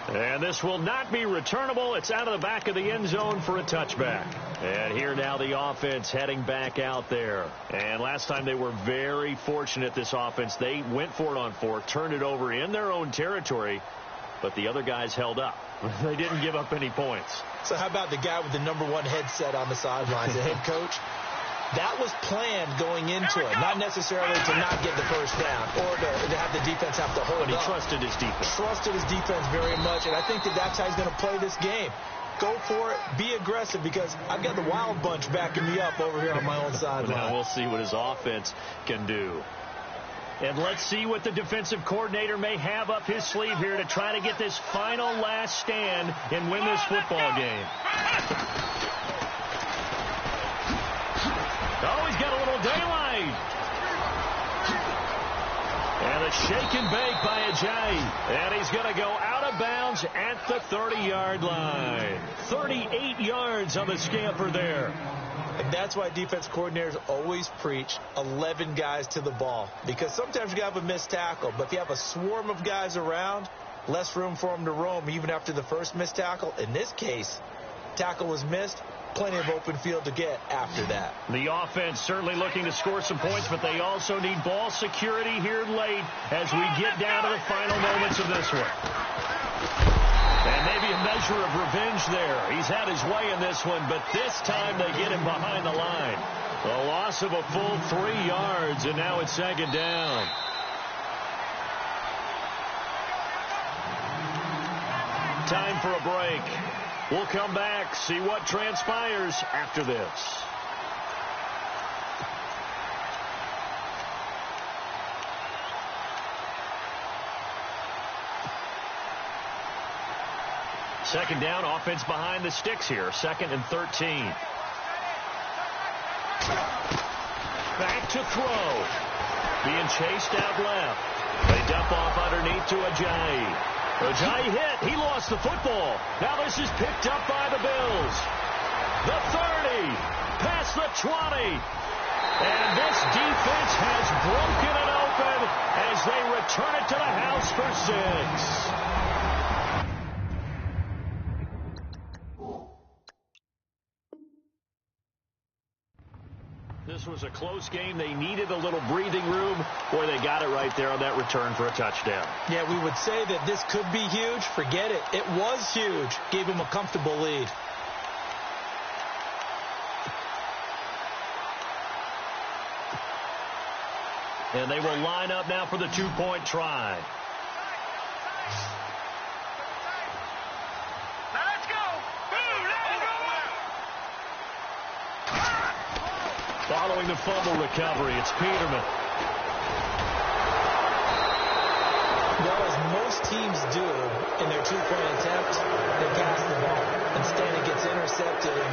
Speaker 2: And this will not be returnable. It's out of the back of the end zone for a touchback. And here now the offense heading back out there. And last time they were very fortunate, this offense. They went for it on 4th, turned it over in their own territory. but the other guys held up. They didn't give up any points.
Speaker 3: So how about the guy with the #1 headset on the sidelines, the head coach? That was planned going into it, not necessarily to not get the first down or to have the defense have to hold
Speaker 2: But he
Speaker 3: up.
Speaker 2: trusted his defense.
Speaker 3: Trusted his defense very much, and I think that's how he's going to play this game. Go for it, be aggressive, because I've got the Wild Bunch backing me up over here on my own sideline.
Speaker 2: Now we'll see what his offense can do. And let's see what the defensive coordinator may have up his sleeve here to try to get this final last stand and win this football game. Oh, he's got a little daylight. And a shake and bake by Ajayi. And he's going to go out of bounds at the 30-yard line. 38 yards on the scamper there.
Speaker 3: And that's why defense coordinators always preach 11 guys to the ball. Because sometimes you have a missed tackle, but if you have a swarm of guys around, less room for them to roam even after the first missed tackle. In this case, tackle was missed. Plenty of open field to get after that.
Speaker 2: The offense certainly looking to score some points, but they also need ball security here late as we get down to the final moments of this one. And maybe a measure of revenge there. He's had his way in this one, but this time they get him behind the line. A loss of a full 3 yards, and now it's second down. Time for a break. We'll come back, see what transpires after this. Second down, offense behind the sticks here. 2nd and 13. Back to throw. Being chased out left. They dump off underneath to Ajayi. Ajayi hit. He lost the football. Now this is picked up by the Bills. The 30. Past the 20. And this defense has broken it open as they return it to the house for 6. This was a close game. They needed a little breathing room. Boy, they got it right there on that return for a touchdown.
Speaker 3: Yeah, we would say that this could be huge. Forget it. It was huge. Gave them a comfortable lead.
Speaker 2: And they will line up now for the 2-point try. Following the fumble recovery, it's Peterman.
Speaker 3: Well, as most teams do in their 2-point attempt, they pass the ball. Instead, it gets intercepted. And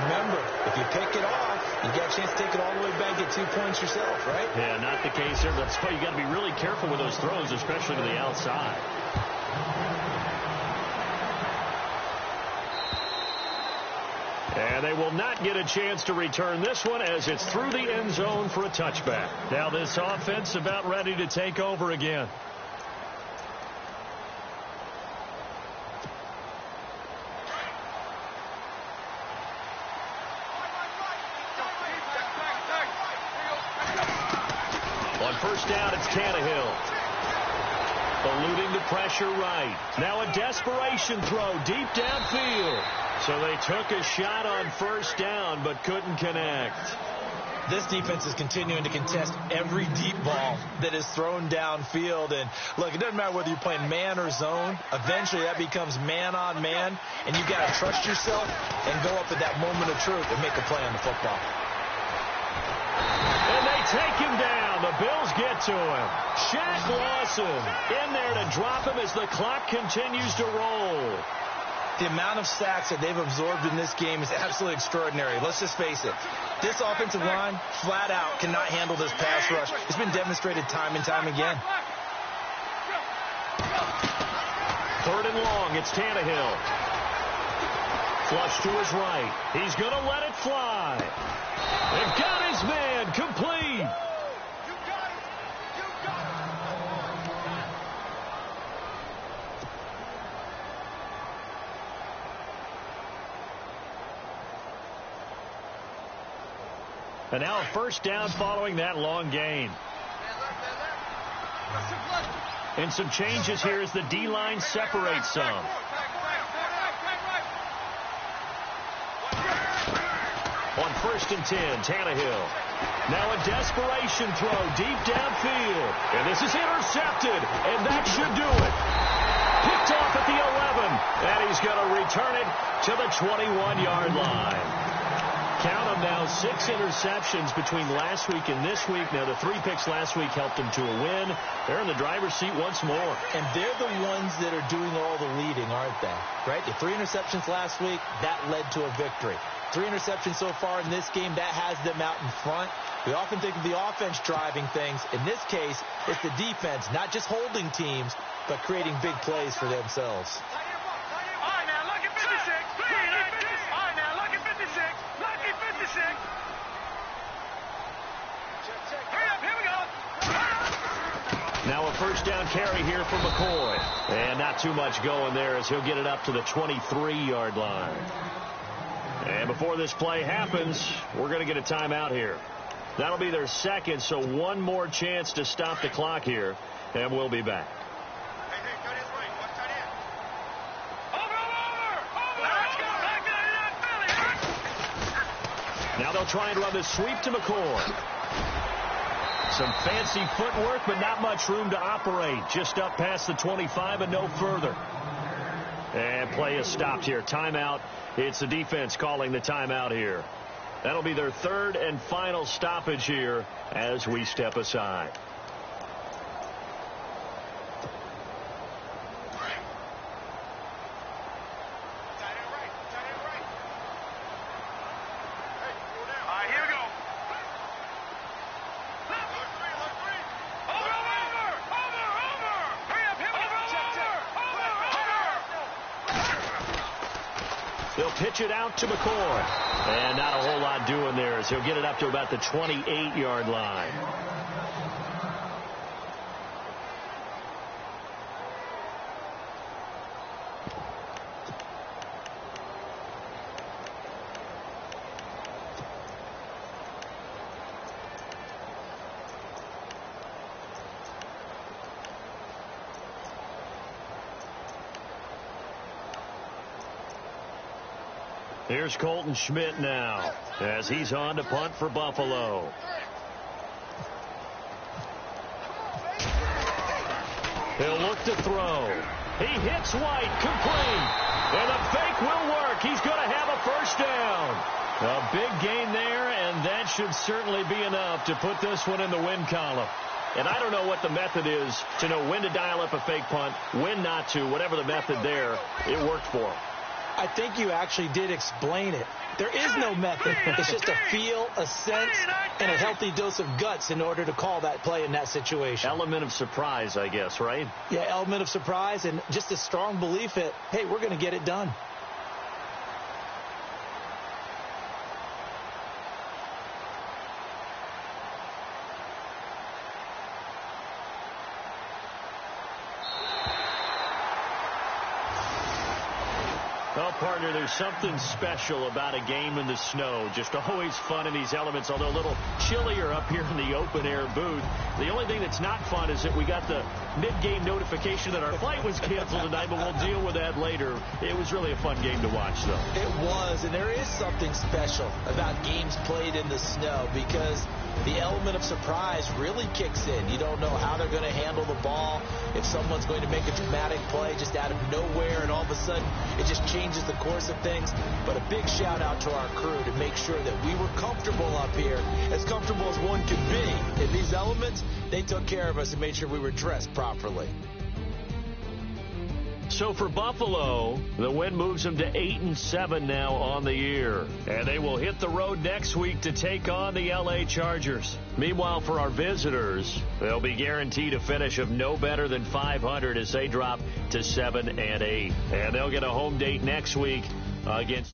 Speaker 3: remember, if you pick it off, you got a chance to take it all the way back, get 2 points yourself, right?
Speaker 2: Yeah, not the case here. That's why you got to be really careful with those throws, especially to the outside. And they will not get a chance to return this one as it's through the end zone for a touchback. Now this offense about ready to take over again. On first down, it's Tannehill. Eluding the pressure right. Now a desperation throw deep downfield. So they took a shot on first down but couldn't connect.
Speaker 3: This defense is continuing to contest every deep ball that is thrown downfield. And look, it doesn't matter whether you're playing man or zone. Eventually that becomes man on man. And you've got to trust yourself and go up at that moment of truth and make a play on the football.
Speaker 2: And they take him down. The Bills get to him. Shaq Lawson in there to drop him as the clock continues to roll.
Speaker 3: The amount of sacks that they've absorbed in this game is absolutely extraordinary. Let's just face it. This offensive line, flat out, cannot handle this pass rush. It's been demonstrated time and time again.
Speaker 2: 3rd and long. It's Tannehill. Flush to his right. He's going to let it fly. They've got his man complete. And now a first down following that long gain. And some changes here as the D-line separates some. On 1st and 10, Tannehill. Now a desperation throw deep downfield. And this is intercepted, and that should do it. Picked off at the 11, and he's going to return it to the 21-yard line. Count them now, 6 interceptions between last week and this week. Now, the 3 picks last week helped them to a win. They're in the driver's seat once more.
Speaker 3: And they're the ones that are doing all the leading, aren't they? Right? The 3 interceptions last week, that led to a victory. 3 interceptions so far in this game, that has them out in front. We often think of the offense driving things. In this case, it's the defense, not just holding teams, but creating big plays for themselves.
Speaker 2: Now a first down carry here for McCoy. And not too much going there as he'll get it up to the 23-yard line. And before this play happens, we're going to get a timeout here. That'll be their second, so one more chance to stop the clock here, and we'll be back. Now they'll try and run the sweep to McCoy. Some fancy footwork, but not much room to operate. Just up past the 25 and no further. And play is stopped here. Timeout. It's the defense calling the timeout here. That'll be their third and final stoppage here as we step aside. They'll pitch it out to McCoy. And not a whole lot doing there as he'll get it up to about the 28-yard line. Here's Colton Schmidt now as he's on to punt for Buffalo. He'll look to throw. He hits White, complete. And the fake will work. He's going to have a first down. A big gain there, and that should certainly be enough to put this one in the win column. And I don't know what the method is to know when to dial up a fake punt, when not to. Whatever the method there, it worked for him.
Speaker 3: I think you actually did explain it. There is no method. It's just a feel, a sense, and a healthy dose of guts in order to call that play in that situation.
Speaker 2: Element of surprise, I guess, right?
Speaker 3: Yeah, element of surprise and just a strong belief that, hey, we're going to get it done.
Speaker 2: Well, partner, there's something special about a game in the snow. Just always fun in these elements, although a little chillier up here in the open-air booth. The only thing that's not fun is that we got the mid-game notification that our flight was canceled tonight, but we'll deal with that later. It was really a fun game to watch, though.
Speaker 3: It was, and there is something special about games played in the snow because the element of surprise really kicks in. You don't know how they're going to handle the ball, if someone's going to make a dramatic play just out of nowhere, and all of a sudden it just changes the course of things. But a big shout out to our crew to make sure that we were comfortable up here, as comfortable as one could be. In these elements, they took care of us and made sure we were dressed properly.
Speaker 2: So for Buffalo, the win moves them to 8-7 now on the year. And they will hit the road next week to take on the LA Chargers. Meanwhile, for our visitors, they'll be guaranteed a finish of no better than 500 as they drop to 7-8. And they'll get a home date next week against